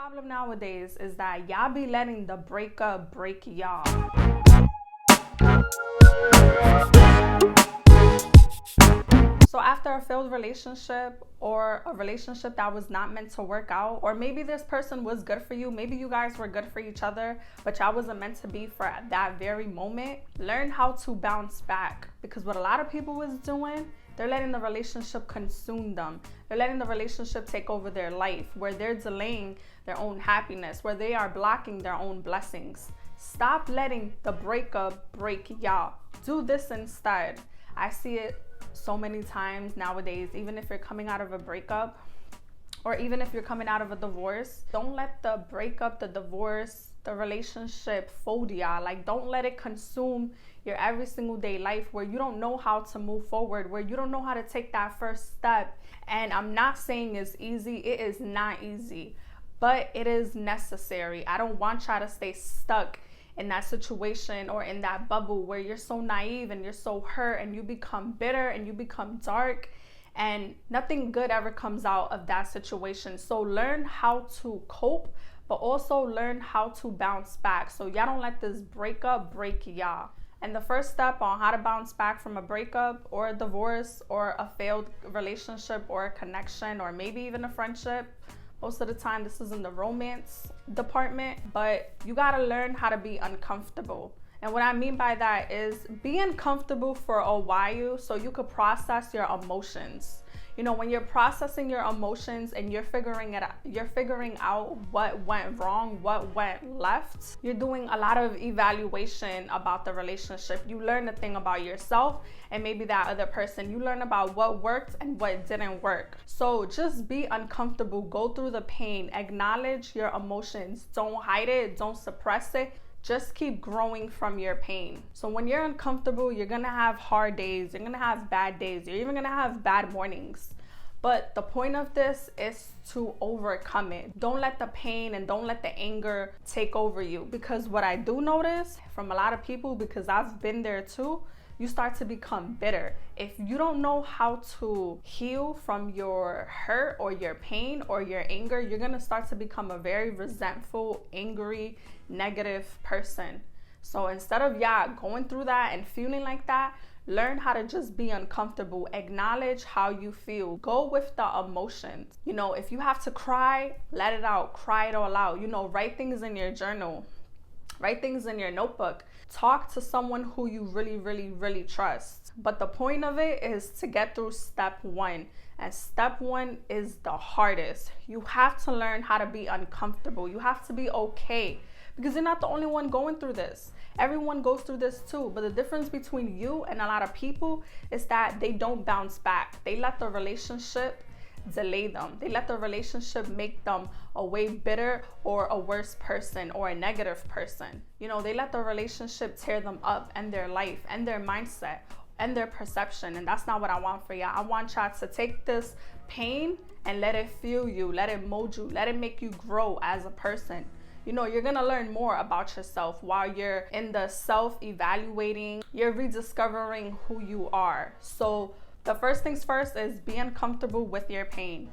problem nowadays is that y'all be letting the breakup break y'all. So after a failed relationship or a relationship that was not meant to work out, or maybe this person was good for you, maybe you guys were good for each other, but y'all wasn't meant to be for that very moment, learn how to bounce back. Because what a lot of people is doing, they're letting the relationship consume them. They're letting the relationship take over their life, where they're delaying their own happiness, where they are blocking their own blessings. Stop letting the breakup break y'all. Do this instead. I see it so many times nowadays. Even if you're coming out of a breakup, or even if you're coming out of a divorce, don't let the breakup, the divorce, the relationship fold y'all. Like, don't let it consume your every single day life, where you don't know how to move forward, where you don't know how to take that first step. And I'm not saying it's easy. It is not easy, but it is necessary. I don't want y'all to stay stuck in that situation or in that bubble where you're so naive and you're so hurt and you become bitter and you become dark and nothing good ever comes out of that situation. So learn how to cope, but also learn how to bounce back, so y'all don't let this breakup break y'all. And the first step on how to bounce back from a breakup or a divorce or a failed relationship or a connection or maybe even a friendship, most of the time this is in the romance department, but you gotta learn how to be uncomfortable. And what I mean by that is be uncomfortable for a while so you could process your emotions. You know, when you're processing your emotions and you're figuring out what went wrong, what went left, you're doing a lot of evaluation about the relationship. You learn a thing about yourself and maybe that other person. You learn about what worked and what didn't work. So just be uncomfortable, go through the pain, acknowledge your emotions. Don't hide it, don't suppress it. Just keep growing from your pain. So when you're uncomfortable, you're gonna have hard days, you're gonna have bad days, you're even gonna have bad mornings. But the point of this is to overcome it. Don't let the pain and don't let the anger take over you. Because what I do notice from a lot of people, because I've been there too, you start to become bitter. If you don't know how to heal from your hurt or your pain or your anger, you're gonna start to become a very resentful, angry, negative person. So instead of y'all going through that and feeling like that, learn how to just be uncomfortable. Acknowledge how you feel. Go with the emotions. You know, if you have to cry, let it out. Cry it all out. You know, write things in your journal. Write things in your notebook. Talk to someone who you really, really, really trust. But the point of it is to get through step one. And step one is the hardest. You have to learn how to be uncomfortable. You have to be okay. Because you're not the only one going through this. Everyone goes through this too. But the difference between you and a lot of people is that they don't bounce back. They let the relationship delay them. They let the relationship make them a way bitter or a worse person or a negative person. You know, they let the relationship tear them up and their life and their mindset and their perception. And that's not what I want for y'all. I want y'all to take this pain and let it fuel you, let it mold you, let it make you grow as a person. You know, you're gonna learn more about yourself while you're in the self-evaluating. You're rediscovering who you are. So the first things first is be uncomfortable with your pain.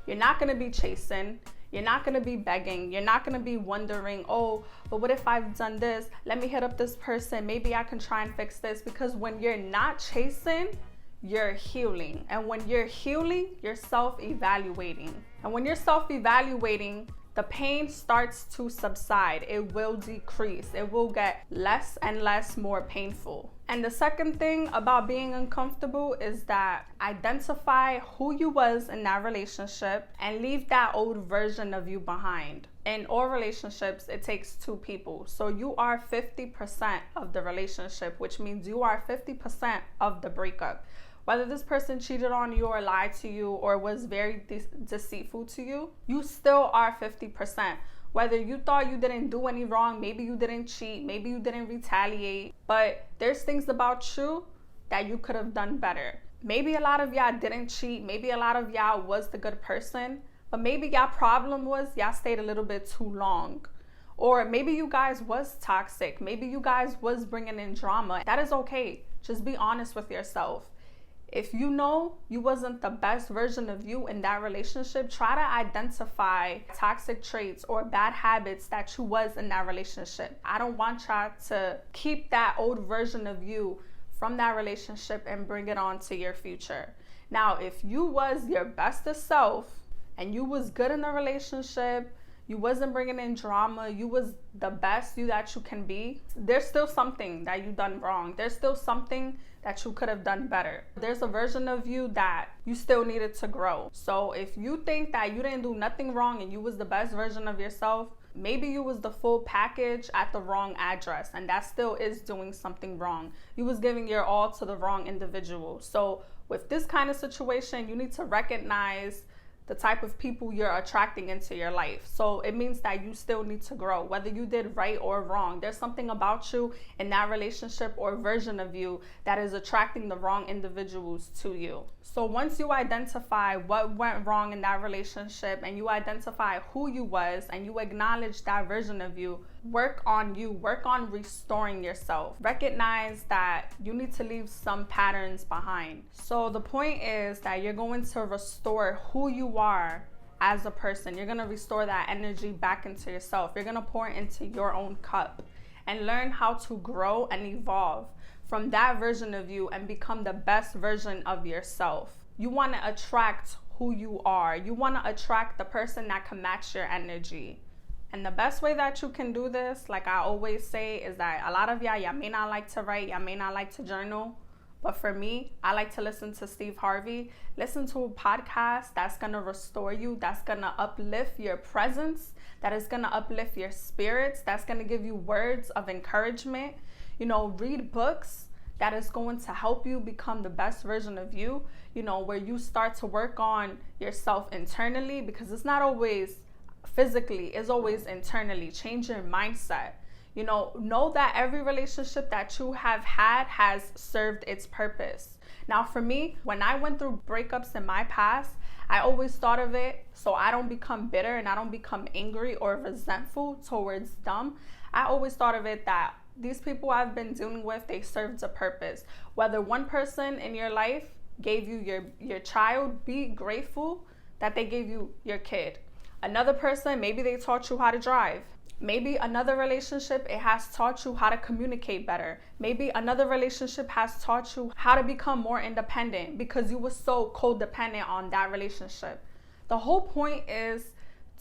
You're not gonna be chasing. You're not gonna be begging. You're not gonna be wondering, oh, but what if I've done this? Let me hit up this person. Maybe I can try and fix this. Because when you're not chasing, you're healing. And when you're healing, you're self-evaluating. And when you're self-evaluating, the pain starts to subside. It will decrease. It will get less and less more painful. And the second thing about being uncomfortable is that identify who you was in that relationship and leave that old version of you behind. In all relationships, it takes two people. So you are 50% of the relationship, which means you are 50% of the breakup. Whether this person cheated on you or lied to you or was very deceitful to you, you still are 50%. Whether you thought you didn't do any wrong, maybe you didn't cheat, maybe you didn't retaliate, but there's things about you that you could have done better. Maybe a lot of y'all didn't cheat, maybe a lot of y'all was the good person, but maybe y'all problem was y'all stayed a little bit too long. Or maybe you guys was toxic, maybe you guys was bringing in drama. That is okay. Just be honest with yourself. If you know you wasn't the best version of you in that relationship, try to identify toxic traits or bad habits that you was in that relationship. I don't want y'all to keep that old version of you from that relationship and bring it on to your future. Now, if you was your bestest self and you was good in the relationship, you wasn't bringing in drama, you was the best you that you can be, there's still something that you done wrong. There's still something that you could have done better. There's a version of you that you still needed to grow. So if you think that you didn't do nothing wrong and you was the best version of yourself, maybe you was the full package at the wrong address, and that still is doing something wrong. You was giving your all to the wrong individual. So with this kind of situation, you need to recognize the type of people you're attracting into your life. So it means that you still need to grow, whether you did right or wrong. There's something about you in that relationship or version of you that is attracting the wrong individuals to you. So once you identify what went wrong in that relationship and you identify who you was and you acknowledge that version of you, work on you, work on restoring yourself. Recognize that you need to leave some patterns behind. So the point is that you're going to restore who you are as a person. You're going to restore that energy back into yourself. You're going to pour into your own cup and learn how to grow and evolve from that version of you and become the best version of yourself. You want to attract who you are. You want to attract the person that can match your energy. And the best way that you can do this, like I always say, is that a lot of y'all may not like to write, y'all may not like to journal. But for me, I like to listen to Steve Harvey. Listen to a podcast that's going to restore you, that's going to uplift your presence, that is going to uplift your spirits, that's going to give you words of encouragement. You know, read books that is going to help you become the best version of you, you know, where you start to work on yourself internally, because it's not always physically, it's always internally. Change your mindset. You know that every relationship that you have had has served its purpose. Now, for me, when I went through breakups in my past, I always thought of it so I don't become bitter and I don't become angry or resentful towards them. I always thought of it that these people I've been dealing with, they served a purpose. Whether one person in your life gave you your child, be grateful that they gave you your kid. Another person, maybe they taught you how to drive. Maybe another relationship, it has taught you how to communicate better. Maybe another relationship has taught you how to become more independent because you were so codependent on that relationship. The whole point is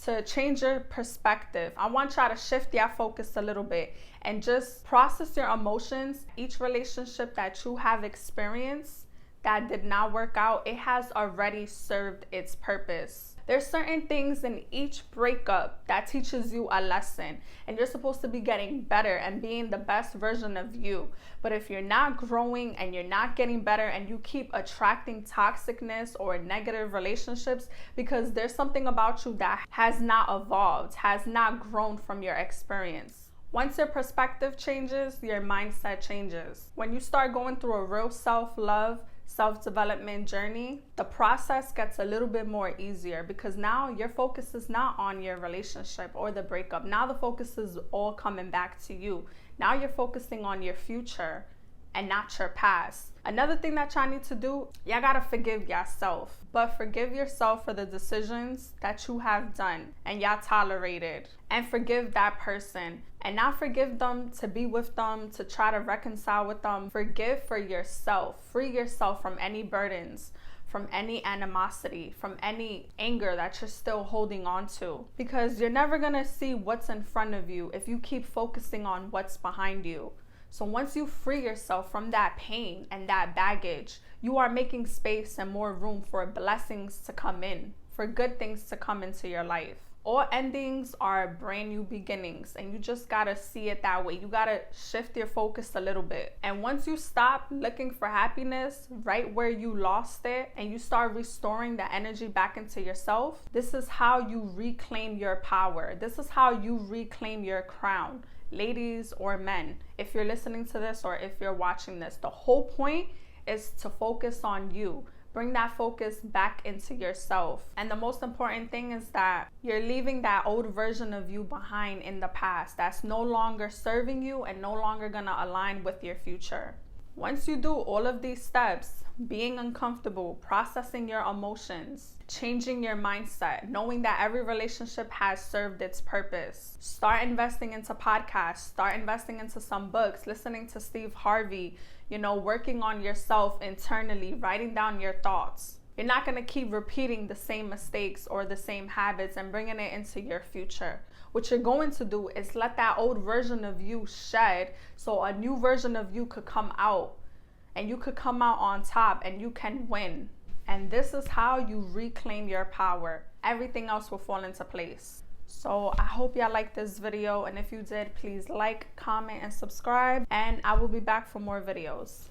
to change your perspective. I want y'all to shift your focus a little bit and just process your emotions. Each relationship that you have experienced that did not work out, it has already served its purpose. There's certain things in each breakup that teaches you a lesson, and you're supposed to be getting better and being the best version of you. But if you're not growing and you're not getting better and you keep attracting toxicness or negative relationships, because there's something about you that has not evolved, has not grown from your experience. Once your perspective changes, your mindset changes. When you start going through a real self-love, self-development journey, the process gets a little bit more easier because now your focus is not on your relationship or the breakup. Now the focus is all coming back to you. Now you're focusing on your future and not your past. Another thing that y'all need to do, y'all gotta forgive yourself. But forgive yourself for the decisions that you have done and y'all tolerated. And forgive that person. And not forgive them to be with them, to try to reconcile with them. Forgive for yourself. Free yourself from any burdens, from any animosity, from any anger that you're still holding on to. Because you're never gonna see what's in front of you if you keep focusing on what's behind you. So once you free yourself from that pain and that baggage, you are making space and more room for blessings to come in, for good things to come into your life. All endings are brand new beginnings, and you just gotta see it that way. You gotta shift your focus a little bit. And once you stop looking for happiness right where you lost it and you start restoring the energy back into yourself, this is how you reclaim your power. This is how you reclaim your crown. Ladies or men, if you're listening to this or if you're watching this, the whole point is to focus on you. Bring that focus back into yourself. And the most important thing is that you're leaving that old version of you behind in the past that's no longer serving you and no longer gonna align with your future. Once you do all of these steps, being uncomfortable, processing your emotions, changing your mindset, knowing that every relationship has served its purpose, start investing into podcasts, start investing into some books, listening to Steve Harvey, working on yourself internally, writing down your thoughts. You're not going to keep repeating the same mistakes or the same habits and bringing it into your future. What you're going to do is let that old version of you shed so a new version of you could come out, and you could come out on top and you can win. And this is how you reclaim your power. Everything else will fall into place. So I hope y'all liked this video, and if you did, please like, comment, and subscribe, and I will be back for more videos.